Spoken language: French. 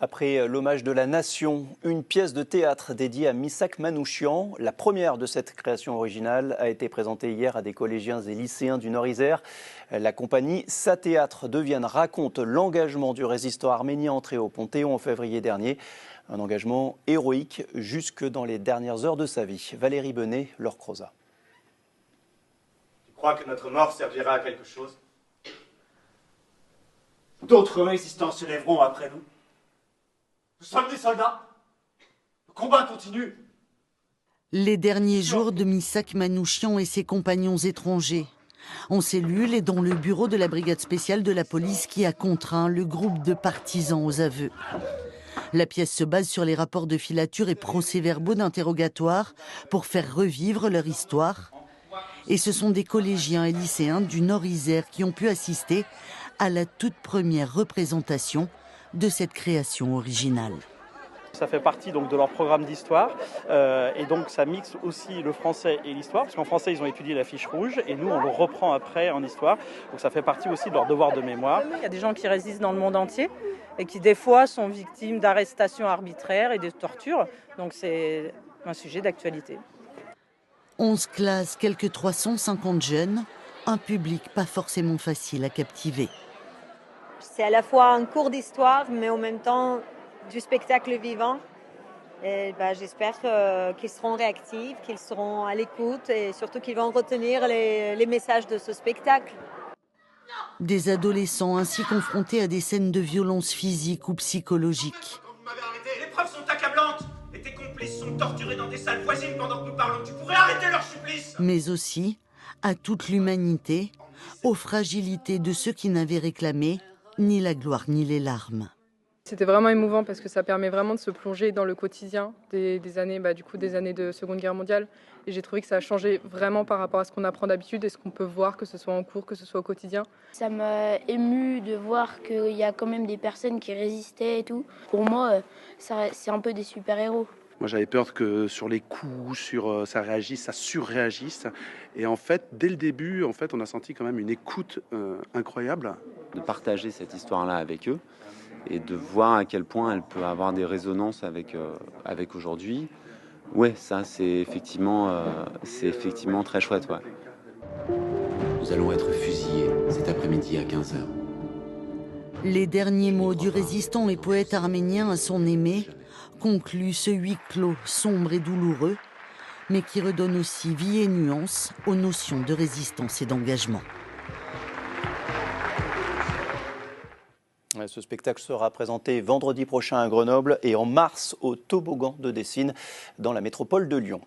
Après l'hommage de la Nation, une pièce de théâtre dédiée à Missak Manouchian. La première de cette création originale a été présentée hier à des collégiens et lycéens du Nord-Isère. La compagnie Sa Théâtre de Vienne raconte l'engagement du résistant arménien entré au Panthéon en février dernier. Un engagement héroïque jusque dans les dernières heures de sa vie. Valérie Benet, Laure Croza. Tu crois que notre mort servira à quelque chose? D'autres résistants se lèveront après nous. Nous sommes des soldats. Le combat continue. Les derniers jours de Missak Manouchian et ses compagnons étrangers. En cellule et dans le bureau de la brigade spéciale de la police qui a contraint le groupe de partisans aux aveux. La pièce se base sur les rapports de filature et procès-verbaux d'interrogatoire pour faire revivre leur histoire. Et ce sont des collégiens et lycéens du Nord-Isère qui ont pu assister à la toute première représentation de cette création originale. Ça fait partie donc de leur programme d'histoire et donc ça mixe aussi le français et l'histoire parce qu'en français ils ont étudié la fiche rouge et nous on le reprend après en histoire, donc ça fait partie aussi de leur devoir de mémoire. Il y a des gens qui résistent dans le monde entier et qui des fois sont victimes d'arrestations arbitraires et de tortures, donc c'est un sujet d'actualité. 11 classes, quelques 350 jeunes, un public pas forcément facile à captiver. C'est à la fois un cours d'histoire mais en même temps du spectacle vivant. Et j'espère qu'ils seront réactifs, qu'ils seront à l'écoute et surtout qu'ils vont retenir les messages de ce spectacle. Des adolescents ainsi confrontés à des scènes de violence physique ou psychologique. Quand vous m'avez arrêté, les preuves sont accablantes. Et tes complices sont torturés dans des salles voisines pendant que nous parlons. Tu pourrais arrêter leur supplice. Mais aussi à toute l'humanité, aux fragilités de ceux qui n'avaient réclamé ni la gloire ni les larmes. C'était vraiment émouvant parce que ça permet vraiment de se plonger dans le quotidien des années de Seconde Guerre mondiale. Et j'ai trouvé que ça a changé vraiment par rapport à ce qu'on apprend d'habitude et ce qu'on peut voir, que ce soit en cours, que ce soit au quotidien. Ça m'a ému de voir qu'il y a quand même des personnes qui résistaient et tout. Pour moi, c'est un peu des super-héros. Moi, j'avais peur que sur les coups, ça réagisse, ça surréagisse. Et en fait, dès le début, on a senti quand même une écoute incroyable. De partager cette histoire-là avec eux et de voir à quel point elle peut avoir des résonances avec aujourd'hui. Ouais, ça, c'est effectivement très chouette. Ouais. Nous allons être fusillés cet après-midi à 15h. Les derniers mots du résistant et poète arménien à son aimé concluent ce huis clos sombre et douloureux, mais qui redonne aussi vie et nuance aux notions de résistance et d'engagement. Ce spectacle sera présenté vendredi prochain à Grenoble et en mars au Toboggan de Dessines dans la métropole de Lyon.